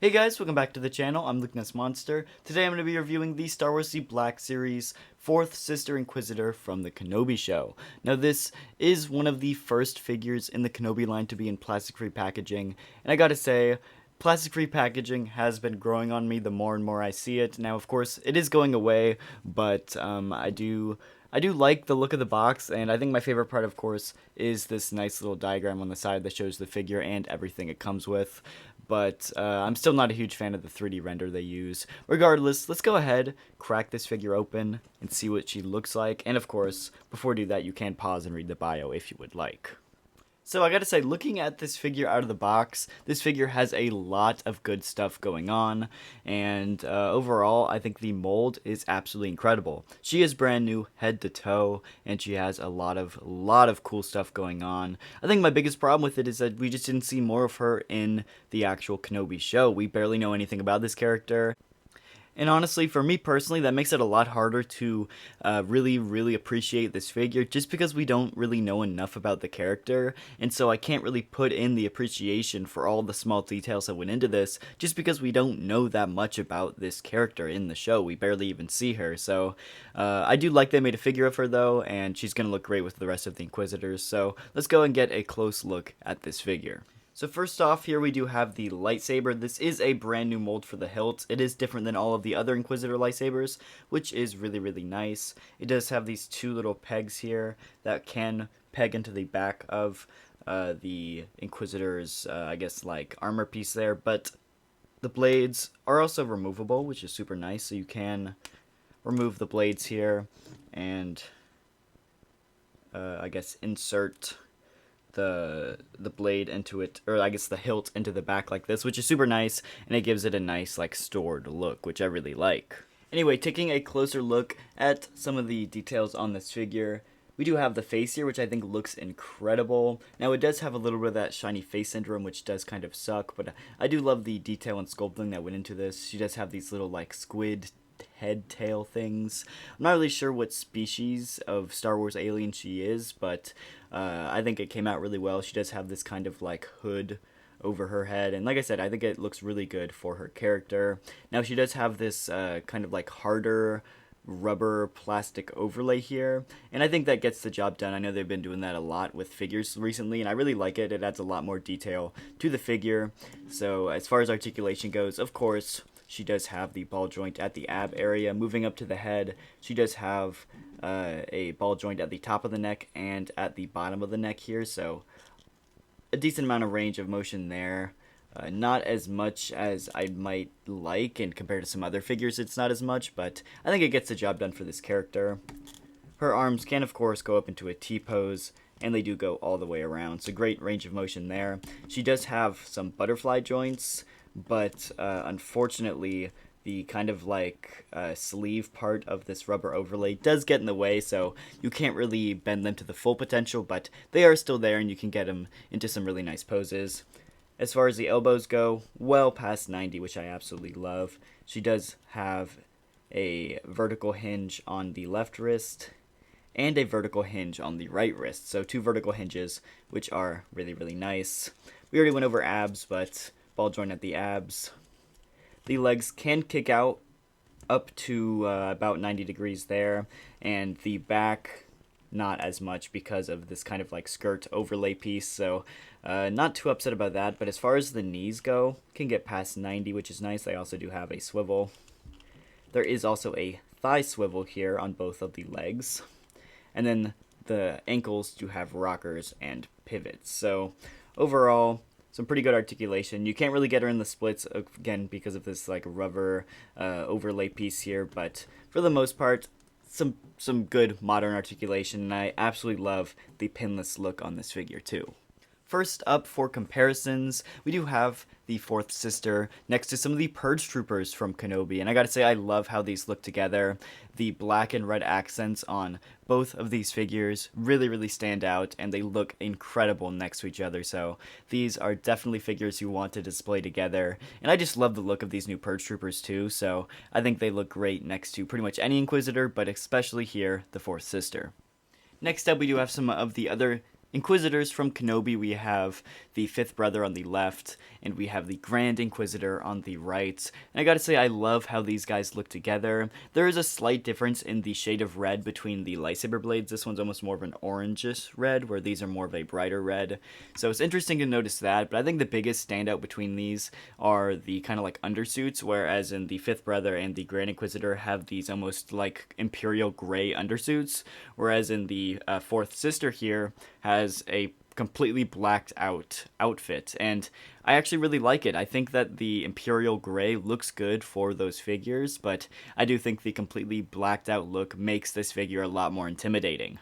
Hey guys, welcome back to the channel. I'm Lukeness Monster. Today I'm going to be reviewing the Star Wars The Black Series 4th Sister Inquisitor from the Kenobi show. Now this is one of the first figures in the Kenobi line to be in plastic-free packaging, and I gotta say, plastic-free packaging has been growing on me the more and more I see it. Now of course it is going away, but I do like the look of the box, and I think my favorite part, of course, is this nice little diagram on the side that shows the figure and everything it comes with. But I'm still not a huge fan of the 3D render they use. Regardless, let's go ahead, crack this figure open, and see what she looks like. And of course, before we do that, you can pause and read the bio if you would like. So I gotta say, looking at this figure out of the box, this figure has a lot of good stuff going on, and overall, I think the mold is absolutely incredible. She is brand new, head to toe, and she has a lot of cool stuff going on. I think my biggest problem with it is that we just didn't see more of her in the actual Kenobi show. We barely know anything about this character. And honestly, for me personally, that makes it a lot harder to really appreciate this figure just because we don't really know enough about the character. And so I can't really put in the appreciation for all the small details that went into this just because we don't know that much about this character in the show. We barely even see her. So I do like they made a figure of her though, and she's going to look great with the rest of the Inquisitors. So let's go and get a close look at this figure. So first off, here we do have the lightsaber. This is a brand new mold for the hilt. It is different than all of the other Inquisitor lightsabers, which is really nice. It does have these two little pegs here that can peg into the back of the Inquisitor's, I guess, like armor piece there, but the blades are also removable, which is super nice. So you can remove the blades here and, I guess, insert the blade into it, or I guess the hilt into the back like this, which is super nice, and it gives it a nice like stored look, which I really like. Anyway, taking a closer look at some of the details on this figure, we do have the face here, which I think looks incredible. Now it does have a little bit of that shiny face syndrome, which does kind of suck, but I do love the detail and sculpting that went into this. She does have these little like squid head tail things. I'm not really sure what species of Star Wars alien she is, but I think it came out really well. She does have this kind of like hood over her head, and like I said, I think it looks really good for her character. Now she does have this kind of like harder rubber plastic overlay here, and I think that gets the job done. I know they've been doing that a lot with figures recently, and I really like it. It adds a lot more detail to the figure. So as far as articulation goes, of course, she does have the ball joint at the ab area. Moving up to the head, she does have a ball joint at the top of the neck and at the bottom of the neck here, so a decent amount of range of motion there. Not as much as I might like, and compared to some other figures it's not as much, but I think it gets the job done for this character. Her arms can of course go up into a T-pose, and they do go all the way around, so great range of motion there. She does have some butterfly joints, but unfortunately the kind of like sleeve part of this rubber overlay does get in the way, so you can't really bend them to the full potential, but they are still there and you can get them into some really nice poses. As far as the elbows go, well past 90, which I absolutely love. She does have a vertical hinge on the left wrist and a vertical hinge on the right wrist, so two vertical hinges, which are really nice. We already went over abs, but ball joint at the abs. The legs can kick out up to about 90 degrees there, and the back not as much because of this kind of like skirt overlay piece, so not too upset about that. But as far as the knees go, can get past 90, which is nice. They also do have a swivel. There is also a thigh swivel here on both of the legs, and then the ankles do have rockers and pivots. So overall, some pretty good articulation. You can't really get her in the splits, again, because of this like rubber overlay piece here, but for the most part, some good modern articulation, and I absolutely love the pinless look on this figure too. First up for comparisons, we do have the 4th sister next to some of the Purge Troopers from Kenobi, and I gotta say I love how these look together. The black and red accents on both of these figures really stand out, and they look incredible next to each other, so these are definitely figures you want to display together, and I just love the look of these new Purge Troopers too, so I think they look great next to pretty much any Inquisitor, but especially here, the 4th sister. Next up, we do have some of the other Inquisitors from Kenobi, we have the fifth brother on the left, and we have the Grand Inquisitor on the right. And I gotta say, I love how these guys look together. There is a slight difference in the shade of red between the lightsaber blades. This one's almost more of an orangish red, where these are more of a brighter red. So it's interesting to notice that, but I think the biggest standout between these are the kind of like undersuits, whereas in the fifth brother and the Grand Inquisitor have these almost like imperial gray undersuits, whereas in the fourth sister here has a completely blacked out outfit, and I actually really like it. I think that the imperial gray looks good for those figures, but I do think the completely blacked out look makes this figure a lot more intimidating.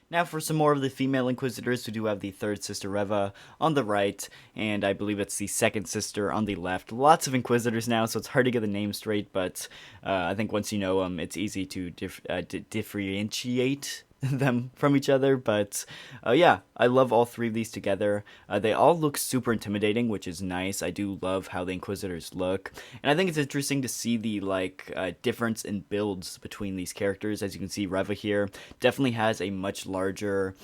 Now for some more of the female Inquisitors, we do have the third sister Reva on the right, and I believe it's the second sister on the left. Lots of Inquisitors now, so it's hard to get the name straight, but I think once you know them, it's easy to differentiate them from each other. But yeah, I love all three of these together. They all look super intimidating, which is nice. I do love how the Inquisitors look, and I think it's interesting to see the difference in builds between these characters. As you can see, Reva here definitely has a much larger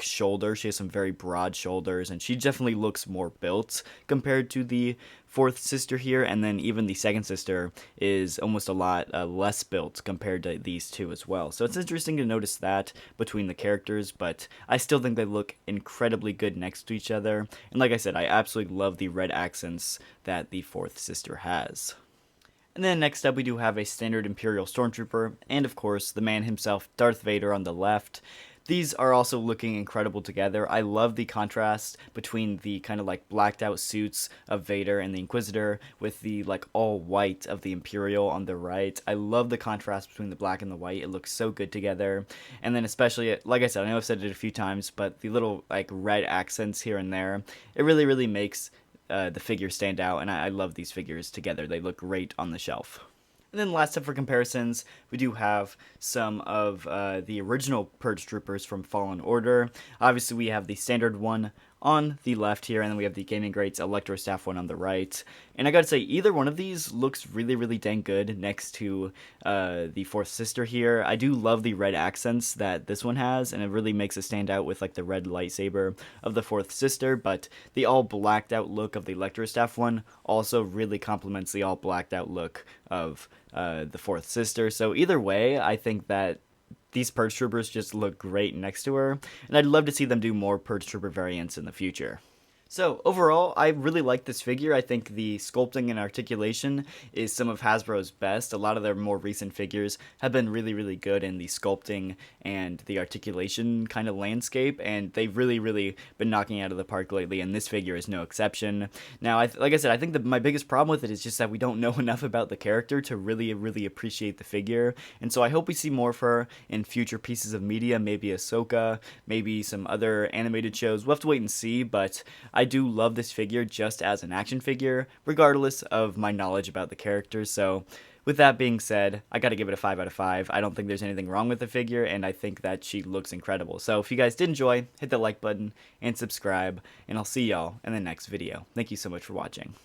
shoulder. She has some very broad shoulders, and she definitely looks more built compared to the fourth sister here, and then even the second sister is almost a lot less built compared to these two as well. So it's interesting to notice that between the characters, but I still think they look incredibly good next to each other. And like I said, I absolutely love the red accents that the fourth sister has. And then next up we do have a standard Imperial Stormtrooper, and of course the man himself, Darth Vader, on the left. These are also looking incredible together. I love the contrast between the kind of like blacked out suits of Vader and the Inquisitor with the like all white of the Imperial on the right. I love the contrast between the black and the white. It looks so good together. And then especially, like I said, I know I've said it a few times, but the little like red accents here and there, it really, really makes the figures stand out, and I love these figures together. They look great on the shelf. And then last up for comparisons, we do have some of the original Purge Troopers from Fallen Order. Obviously, we have the standard one on the left here, and then we have the Gaming Greats Electro Staff one on the right. And I gotta say, either one of these looks really, really dang good next to the fourth sister here. I do love the red accents that this one has, and it really makes it stand out with like the red lightsaber of the fourth sister, but the all blacked out look of the Electro Staff one also really complements the all blacked out look of the fourth sister. So either way, I think that these Purge Troopers just look great next to her, and I'd love to see them do more Purge Trooper variants in the future. So overall, I really like this figure. I think the sculpting and articulation is some of Hasbro's best. A lot of their more recent figures have been really, really good in the sculpting and the articulation kind of landscape, and they've really, really been knocking out of the park lately, and this figure is no exception. Now, like I said, I think that my biggest problem with it is just that we don't know enough about the character to really, really appreciate the figure, and so I hope we see more of her in future pieces of media, maybe Ahsoka, maybe some other animated shows. We'll have to wait and see, but I do love this figure just as an action figure, regardless of my knowledge about the characters. So with that being said, I gotta give it a 5 out of 5. I don't think there's anything wrong with the figure, and I think that she looks incredible. So if you guys did enjoy, hit the like button and subscribe, and I'll see y'all in the next video. Thank you so much for watching.